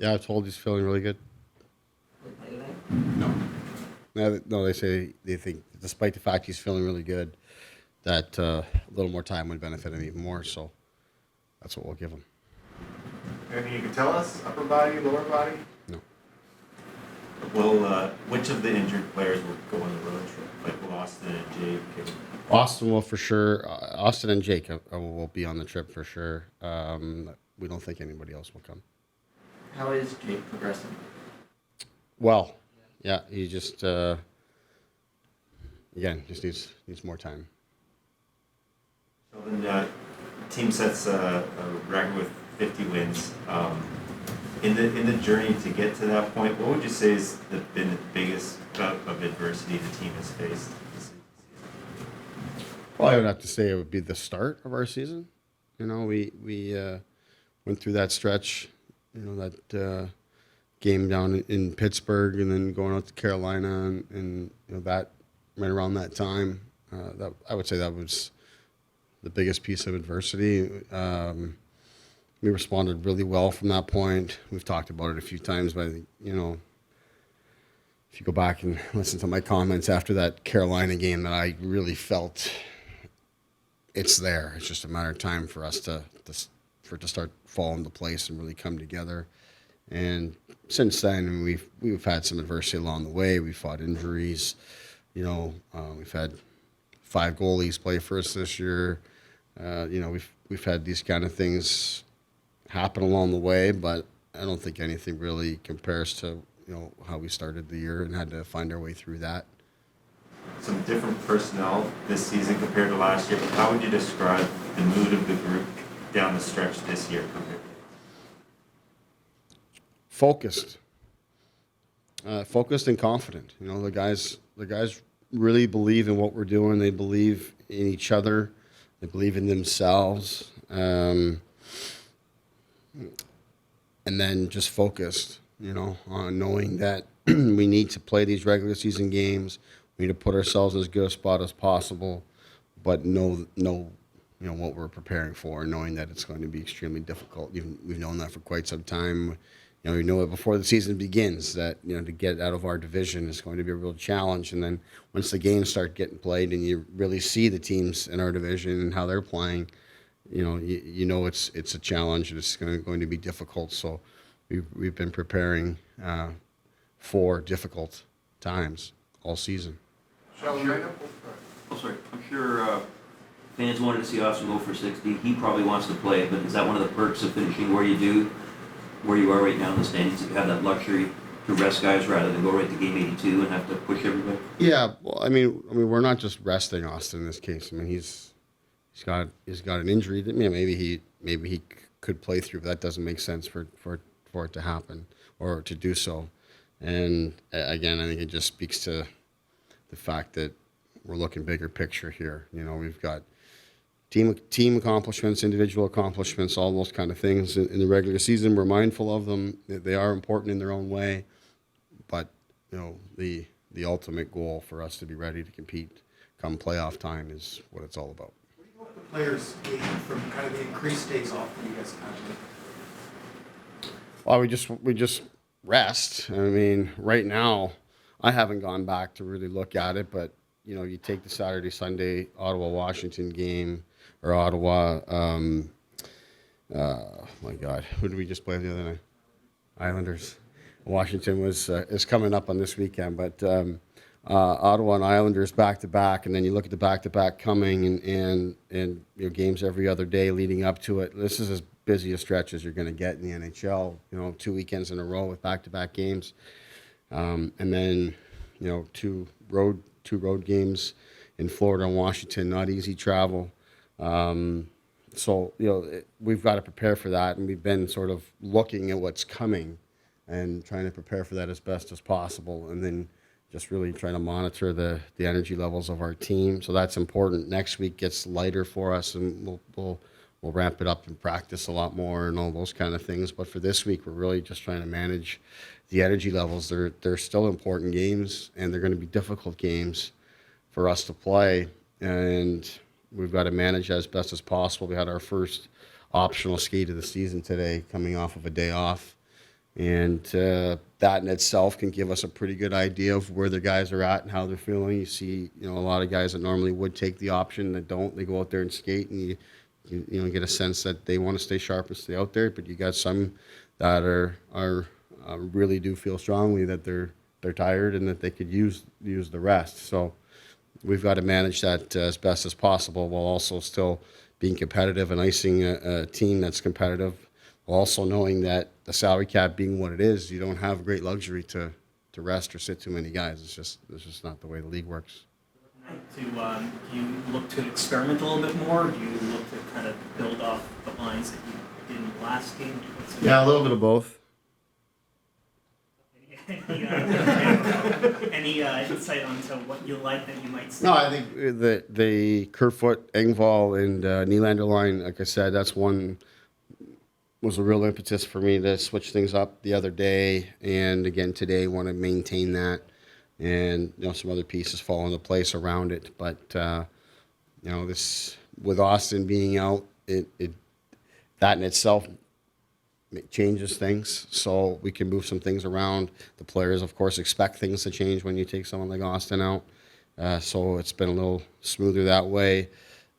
Yeah, I told he's feeling really good. Did they play tonight? No. No, they say they think, despite the fact he's feeling really good, that a little more time would benefit him even more. So that's what we'll give him. Anything you can tell us? Upper body, lower body? No. Will which of the injured players will go on the road trip? Like will Austin and Jake? Austin will for sure. Austin and Jake will be on the trip for sure. We don't think anybody else will come. How is Jake progressing? Well, yeah, he just again just needs more time. So then, team sets a record with 50 wins. In the journey to get to that point, what would you say has been the biggest bout of adversity the team has faced this season? Well, I would have to say it would be the start of our season. You know, we went through that stretch. You know, that game down in Pittsburgh, and then going out to Carolina, and you know that right around that time. That I would say that was the biggest piece of adversity. We responded really well from that point. We've talked about it a few times, but you know, if you go back and listen to my comments after that Carolina game, that I really felt it's there. It's just a matter of time for us for it to start falling into place and really come together. And since then, I mean, we've had some adversity along the way. We fought injuries. You know, we've had 5 goalies play for us this year. You know, we've had these kind of things happen along the way, but I don't think anything really compares to, you know, how we started the year and had to find our way through that. Some different personnel this season compared to last year. But how would you describe the mood of the group down the stretch this year compared to Focused, focused and confident. You know, the guys really believe in what we're doing. They believe in each other. They believe in themselves. And then just focused, you know, on knowing that we need to play these regular season games. We need to put ourselves in as good a spot as possible, but know you know what we're preparing for, knowing that it's going to be extremely difficult. We've known that for quite some time. You know, we know it before the season begins that, you know, to get out of our division is going to be a real challenge. And then once the games start getting played and you really see the teams in our division and how they're playing, you know it's a challenge and it's going to be difficult. So we've been preparing for difficult times all season. Oh, sorry. I'm sure fans wanted to see Austin go for 60. He probably wants to play, but is that one of the perks of finishing where you do, where you are right now in the standings? You have that luxury to rest guys rather than go right to game 82 and have to push everybody? Yeah, well, I mean, we're not just resting Austin in this case. I mean, he's got an injury that maybe he could play through, but that doesn't make sense for it to happen or to do so. And again, I think it just speaks to the fact that we're looking bigger picture here. You know, we've got team accomplishments, individual accomplishments, all those kind of things in the regular season. We're mindful of them. They are important in their own way, but you know, the ultimate goal for us to be ready to compete come playoff time is what it's all about. What do you hope the players gain from kind of the increased days off that you guys have? Well, we just rest. I mean, right now, I haven't gone back to really look at it, but you know, you take the Saturday, Sunday Ottawa Washington game, or Ottawa. My God, who did we just play the other night? Islanders. Washington is coming up on this weekend, but Ottawa and Islanders back to back, and then you look at the back to back coming, and you know, games every other day leading up to it. This is as busy a stretch as you're going to get in the NHL. You know, 2 weekends in a row with back to back games, and then you know two road games in Florida and Washington. Not easy travel. So you know, we've got to prepare for that, and we've been sort of looking at what's coming and trying to prepare for that as best as possible, and then just really trying to monitor the energy levels of our team. So that's important. Next week gets lighter for us, and we'll ramp it up in practice a lot more and all those kind of things. But for this week, we're really just trying to manage the energy levels. They're still important games, and they're going to be difficult games for us to play, and we've got to manage as best as possible. We had our first optional skate of the season today, coming off of a day off, And that in itself can give us a pretty good idea of where the guys are at and how they're feeling. You see, a lot of guys that normally would take the option that don't. They go out there and skate, and you get a sense that they want to stay sharp and stay out there. But you got some that are really do feel strongly that they're tired and that they could use the rest. So we've got to manage that as best as possible while also still being competitive and icing a team that's competitive. Also knowing that the salary cap being what it is, you don't have great luxury to rest or sit too many guys. It's just not the way the league works. Do you look to experiment a little bit more? Do you look to kind of build off the lines that you did in the last game? Yeah, a little bit of both. Any insight onto what you like that you might see? No, I think the Kerfoot, Engvall, and Nylander line, like I said, that's one was a real impetus for me to switch things up the other day, and again today want to maintain that, and some other pieces fall into place around it. But this with Austin being out, it that in itself changes things, so we can move some things around. The players, of course, expect things to change when you take someone like Austin out, so it's been a little smoother that way.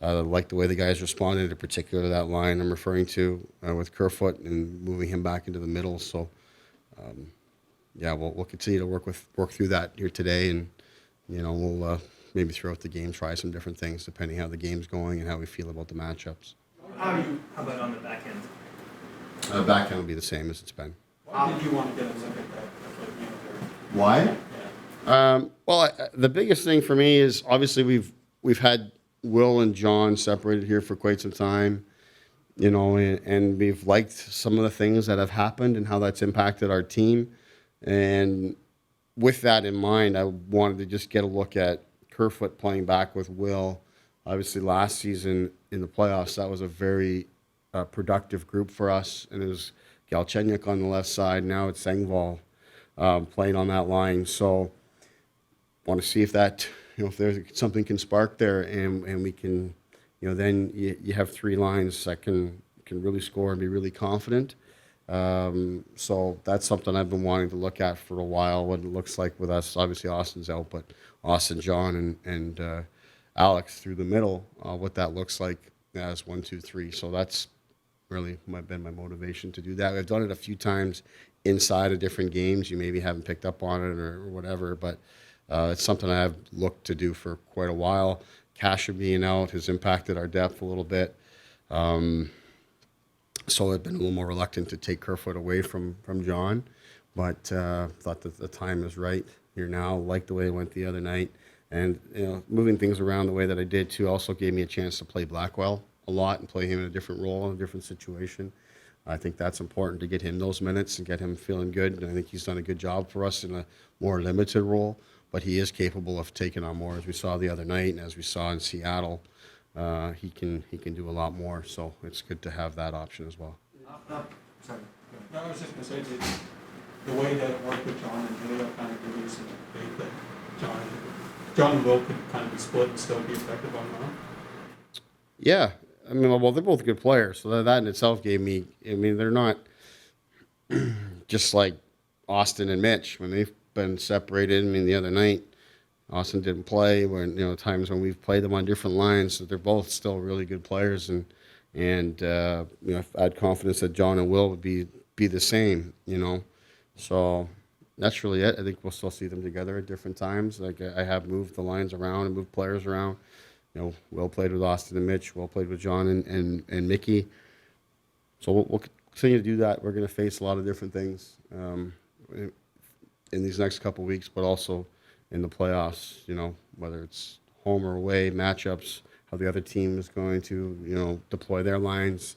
Like the way the guys responded, in particular to that line I'm referring to with Kerfoot and moving him back into the middle. So, we'll continue to work through that here today, and we'll maybe throughout the game try some different things depending how the game's going and how we feel about the matchups. How about on the back end? Back end will be the same as it's been. Why did you want to get a look at that? Why? Yeah. The biggest thing for me is obviously we've had Will and John separated here for quite some time, and we've liked some of the things that have happened and how that's impacted our team. And with that in mind, I wanted to just get a look at Kerfoot playing back with Will. Obviously, last season in the playoffs, that was a very productive group for us, and it was Galchenyuk on the left side. Now it's Engvall playing on that line. So want to see if that, if there's something can spark there, and we can, then you have three lines that can really score and be really confident. So that's something I've been wanting to look at for a while, what it looks like with us. Obviously Austin's out, but Austin, John, and Alex through the middle, what that looks like as 1, 2, 3. So that's really been my motivation to do that. I've done it a few times inside of different games. You maybe haven't picked up on it or whatever, but it's something I have looked to do for quite a while. Kasha being out has impacted our depth a little bit. So I've been a little more reluctant to take Kerfoot away from John, but thought that the time is right here now. Like the way it went the other night. And moving things around the way that I did too also gave me a chance to play Blackwell a lot and play him in a different role, in a different situation. I think that's important to get him those minutes and get him feeling good. And I think he's done a good job for us in a more limited role, but he is capable of taking on more, as we saw the other night and as we saw in Seattle. He can do a lot more, so it's good to have that option as well. Sorry. No, I was just going to say that the way that it worked with John and Julio kind of gives some faith that John and Will could kind of be split and still be effective on their own. Yeah, I mean, well, they're both good players, so that in itself gave me. I mean, they're not just like Austin and Mitch when they've been separated. I mean, the other night, Austin didn't play. When times when we've played them on different lines, so they're both still really good players, and I had confidence that John and Will would be the same. So that's really it. I think we'll still see them together at different times. Like I have moved the lines around and moved players around. Will played with Austin and Mitch. Will played with John and Mickey. So we'll continue to do that. We're going to face a lot of different things in these next couple of weeks, but also in the playoffs. Whether it's home or away matchups, how the other team is going to deploy their lines.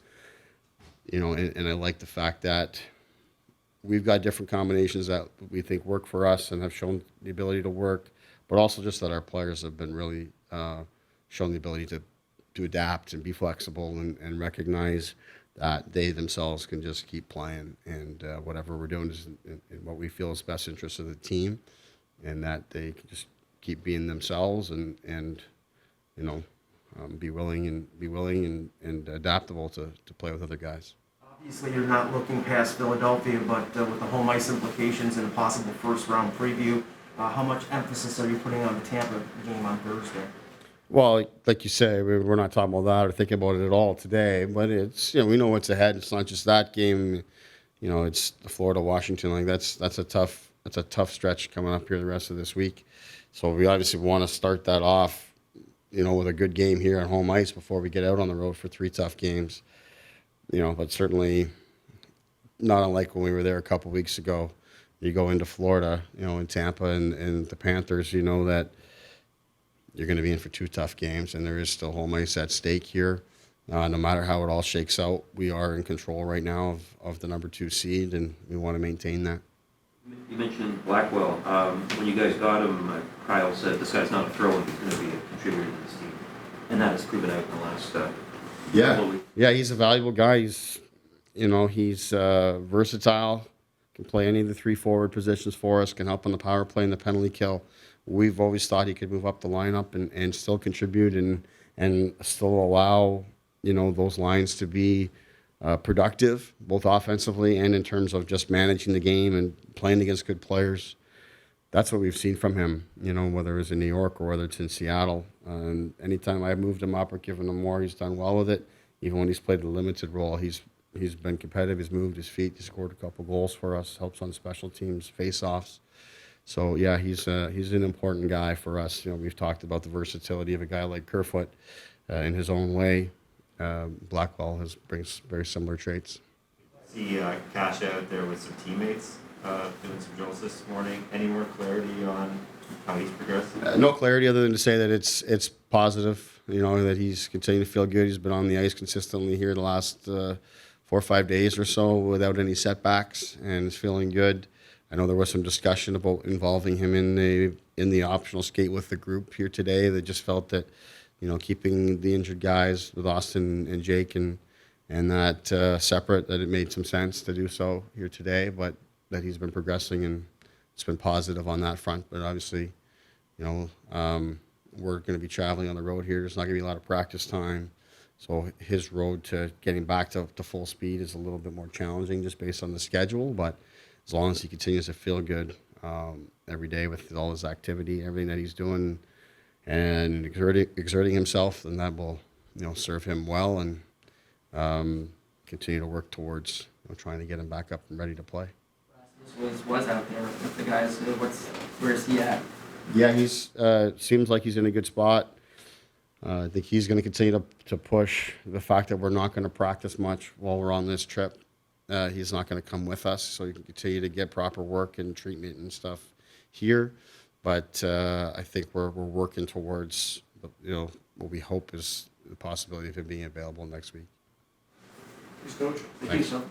And I like the fact that we've got different combinations that we think work for us and have shown the ability to work, but also just that our players have been really shown the ability to adapt and be flexible and recognize that they themselves can just keep playing, and whatever we're doing is in what we feel is best interest of the team, and that they can just keep being themselves and be willing and adaptable to play with other guys. Obviously, you're not looking past Philadelphia, but with the home ice implications and a possible first-round preview, how much emphasis are you putting on the Tampa game on Thursday? Well, like you say, we're not talking about that or thinking about it at all today. But it's, we know what's ahead. It's not just that game. It's the Florida Washington. Like that's a tough stretch coming up here the rest of this week. So we obviously want to start that off, with a good game here on home ice before we get out on the road for 3 tough games. But certainly not unlike when we were there a couple weeks ago. You go into Florida, in Tampa and the Panthers, that you're going to be in for 2 tough games, and there is still home ice at stake here. No matter how it all shakes out, we are in control right now of the number 2 seed, and we want to maintain that. You mentioned Blackwell. When you guys got him, Kyle said this guy's not a throw-in, he's going to be a contributor to this team. And that has proven out in the last couple of weeks. Yeah, he's a valuable guy. He's versatile, can play any of the 3 forward positions for us, can help on the power play and the penalty kill. We've always thought he could move up the lineup and still contribute and still allow, those lines to be productive, both offensively and in terms of just managing the game and playing against good players. That's what we've seen from him, whether it's in New York or whether it's in Seattle. And anytime I've moved him up or given him more, he's done well with it. Even when he's played a limited role, he's been competitive. He's moved his feet. He scored a couple goals for us. Helps on special teams, face-offs. So yeah, he's an important guy for us. We've talked about the versatility of a guy like Kerfoot in his own way. Blackwell brings very similar traits. See Cash out there with some teammates doing some drills this morning. Any more clarity on how he's progressing? No clarity other than to say that it's positive. That he's continuing to feel good. He's been on the ice consistently here the last 4 or 5 days or so without any setbacks, and is feeling good. I know there was some discussion about involving him in the optional skate with the group here today. They just felt that, keeping the injured guys with Austin and Jake and that separate, that it made some sense to do so here today, but that he's been progressing and it's been positive on that front. But obviously, we're going to be traveling on the road here. There's not going to be a lot of practice time. So his road to getting back to full speed is a little bit more challenging just based on the schedule. But as long as he continues to feel good every day with all his activity, everything that he's doing, and exerting himself, then that will serve him well and continue to work towards trying to get him back up and ready to play. Was out there with the guys. Where's he at? Yeah, he's seems like he's in a good spot. I think he's going to continue to push the fact that we're not going to practice much while we're on this trip. He's not going to come with us, so he can continue to get proper work and treatment and stuff here. But I think we're working towards what we hope is the possibility of him being available next week. Thanks, Coach. Thank you.